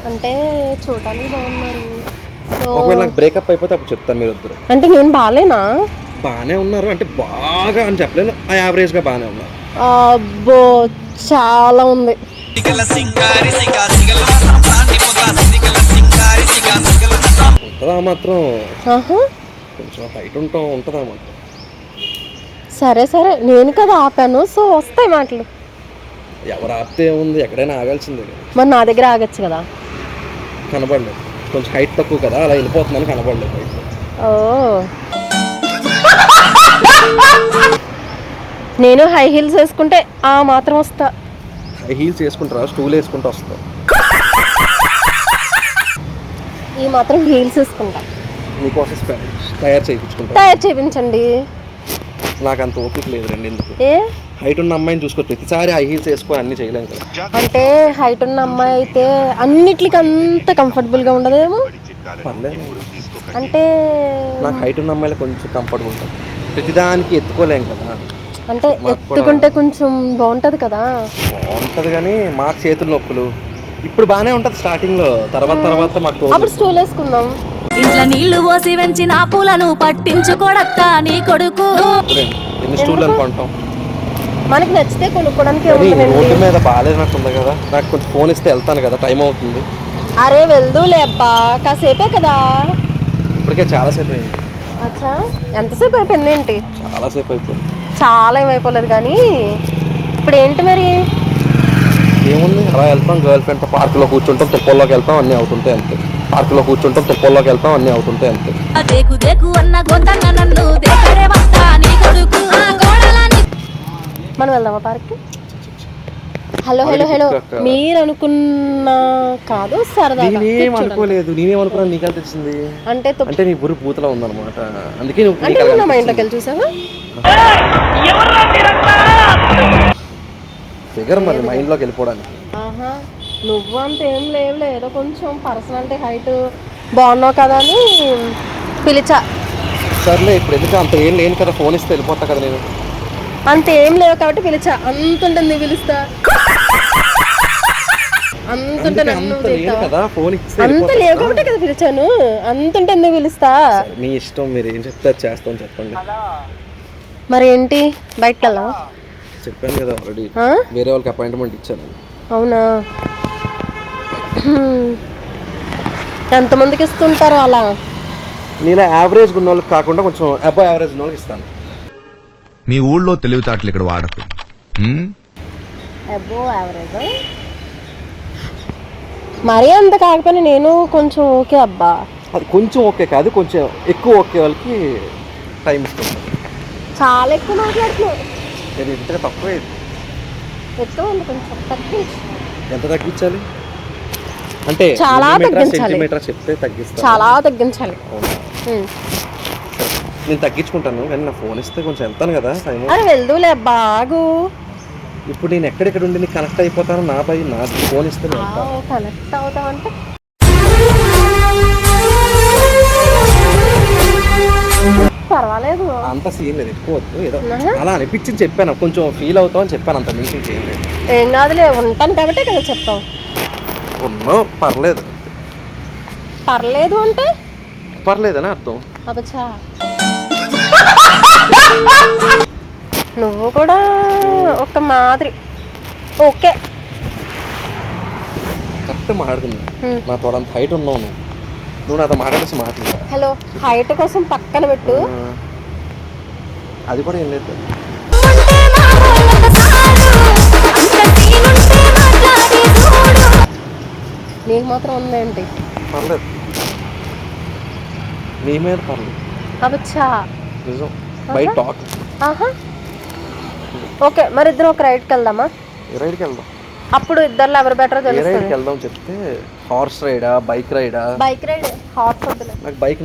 అంటే చూడటానికి బాగున్నారు. ఒకవేళ నాకు బ్రేకప్ అయిపోతే అప్పుడు చెప్తాను మీరు వద్దరు. అంటే నేను బాగాలేనా? బాగానే ఉన్నారు అంటే బాగా అని చెప్పలేను, యావరేజ్గా బాగానే ఉన్నారు. అబ్బో చాలా ఉంది. ఉంటుందా మాత్రం కొంచెం హైట్ ఉంటుందా మాత్రం. సరే సరే నేను కదా ఆపాను, సో వస్తాయి మాటలు. ఎవరు ఆపితే ఉంది, ఎక్కడైనా ఆగాల్సిందే కదా. మరి నా దగ్గర ఆగచ్చు కదా. కనబడలేదు, కొంచెం హైట్ తక్కువ కదా, అలా వెళ్ళిపోతున్నాను, కనబడలేదు హైట్. ఓ నేను హై హీల్స్ వేసుకుంటే ఆ మాత్రం వస్తా. హై హీల్స్ వేసుకుంటారా? స్టూల్ వేసుకుంటూ వస్తా. ఈ మాత్రం హీల్స్ వేసుకుంటా. మీకోసం తయారు చేయించుకుంటా. తయారు చేయించండి. నాకు అంత ఓపిక లేదు రండి. ఎందుకు? ఏ హైట్ ఉన్న అమ్మాయిని చూసుకో, ప్రతిసారి హై హీల్స్ వేసుకొని అన్ని చేయలేము కదా. అంటే హైట్ ఉన్న అమ్మాయి అయితే అన్నిటికి అంత కంఫర్టబుల్గా ఉండదేమో. పర్లేదు, అంటే నాకు హైట్ ఉన్న అమ్మాయిలు కొంచెం కంఫర్టబుల్ ఉంటుంది. ప్రతిదానికి ఎత్తుకోలేం కదా. అంటే ఎత్తుకుంటే కొంచెం బాగుంటది కదా. బాగుంటది కానీ మాకు చేతులు నొప్పులు. ఇప్పుడు బాగానే ఉంటది స్టార్టింగ్ లో, తర్వాత మాకు అప్పుడు స్టూల్ వేసుకుందాం. ఇంట్లో నీళ్లు పోసి వెంచిన పూలను పట్టించుకోడక్క నీ కొడుకు. ఎన్ని స్టూల్ అనుకుంటాం. మనకి నచ్చితే కొనుక్కోవడానికి రోడ్డు మీద బాగాలేనట్టుంది కదా. నాకు కొంచెం ఫోన్ ఇస్తే వెళ్తాను కదా, టైం అవుతుంది. అరే వెళ్దూలే అబ్బా, కాసేపే కదా. ఇప్పటికే చాలాసేపు అయింది. అచ్చా ఎంతసేపు అయిపోయింది ఏంటి? చాలాసేపు అయిపోయింది. చాలా ఏమైపోలేదు కానీ ఇప్పుడు ఏంటి మరి? ఏముంది, అలా వెళ్తాం గర్ల్ ఫ్రెండ్తో, పార్కులో కూర్చుంటాం, తుప్పల్లోకి వెళ్తాం, అన్నీ అవుతుంటాయి అంతే. పార్కులో కూర్చుంటాం, తుప్పల్లోకి వెళ్తాం, అన్నీ అవుతుంటాయి అంతే. మనం వెళ్దామా పార్క్కి? హలో హలో హలో, మీరు అనుకున్న కాదు, సరదా. నేనేం అనుకోలేదు. నేనేమనుకున్నాను నీకు తెలిసింది అంటే నీ బుర్ర పూతలో ఉందన్నమాట. అందుకే నువ్వు మా ఇంట్లోకి వెళ్ళి చూసావా? ఫిగర్ మరి మైండ్లోకి వెళ్ళిపోవడానికి. నువ్వు అంత ఏం లేవులే, ఏదో కొంచెం పర్సనాలిటీ హైట్ బాగున్నావు కదా అని పిలిచా. సర్లే, ఇప్పుడు ఎందుకు అంత ఏం లేను కదా, ఫోన్ ఇస్తే వెళ్ళిపోతా కదా. నేను అంత ఏం లేవు కాబట్టి పిలిచా. అంత ఉంటుంది పిలుస్తా, అంత లేవు కాబట్టి కదా పిలిచాను. అంత ఉంటే ఎందుకు పిలుస్తా? మీ ఇష్టం, మీరు ఏం చెప్తారు చేస్తాం, చెప్పండి. మరి ఏంటి, బయటకు వెళ్దాం? చెప్పాను కదా ఆల్రెడీ, వేరే వాళ్ళకి అపాయింట్మెంట్ ఇచ్చాను. అవునా? ఎంతమందికి ఇస్తుంటారు అలా? నేను యావరేజ్ ఉన్న వాళ్ళకి కాకుండా కొంచెం అబవ్ యావరేజ్ ఉన్న వాళ్ళకి ఇస్తాను. మీ ఊళ్ళో తెలివితేటలు ఇక్కడ వాడకు. అబవ్ యావరేజ్ మరీ అంత కాకపోయినా నేను కొంచెం ఓకే అబ్బా. అది కొంచెం ఓకే కాదు, కొంచెం ఎక్కువ ఓకే వాళ్ళకి టైం ఇస్తాను. చాలా ఎక్కువ మాట్లాడుతున్నావు. నేను ఇంతగా తక్కువే. ఎక్కువ కొంచెం తగ్గించు. ఎంత తగ్గించాలి అంటే? చాలా తగ్గించాలి. చెప్తే తగ్గిస్తాను. చాలా తగ్గించాలి. నేను తగ్గించుకుంటాను కానీ నా ఫోన్ ఇస్తే కొంచెం వెళ్తాను కదా. అరే వెళ్దూలే బాగు. ఇప్పుడు నేను ఎక్కడెక్కడ ఉండి నీకు కనెక్ట్ అయిపోతాను. నా ఫోన్ ఇస్తే కనెక్ట్ అవుతామంటే పర్వాలేదు, అంత సీన్ లేదు, ఎక్కువ వద్దు. ఏదో అలా అనిపించింది చెప్పాను, కొంచెం ఫీల్ అవుతావు అని చెప్పాను, అంత మించి చేయలేదు. ఏం కాదులే, ఉంటాను కాబట్టి కదా చెప్తావు. పర్లేదు. పర్లేదు అంటే పర్లేదని అర్థం. అబ్బచ్చా, నువ్వు కూడా ఒక మాదిరి ఓకే కరెక్ట్ మాట్లాడుతున్నా. నా తోడంత హైట్ ఉన్నావు నువ్వు నాతో మాట్లాడేసి మాట్లాడు. హలో, హైట్ కోసం పక్కన పెట్టు. అది కూడా ఏం లేదు. నీకు మాత్రం ఉందేంటి? పర్లేదు, నీ మీద పర్లేదు. అబ్బచ్చా, నిజం. బయట టాక్. ఓకే, మరి ఇద్దరం ఒక రైడ్కి వెళ్దామా? రైడ్కి వెళ్దాం. అప్పుడు ఇద్దరు ఎవరు బెటర్ తెలుస్తుంది. రైడ్కి వెళ్దాం చెప్తే హార్స్ రైడా, బైక్ రైడా? Bike ride. హార్స్ వద్దులే, నాకు బైక్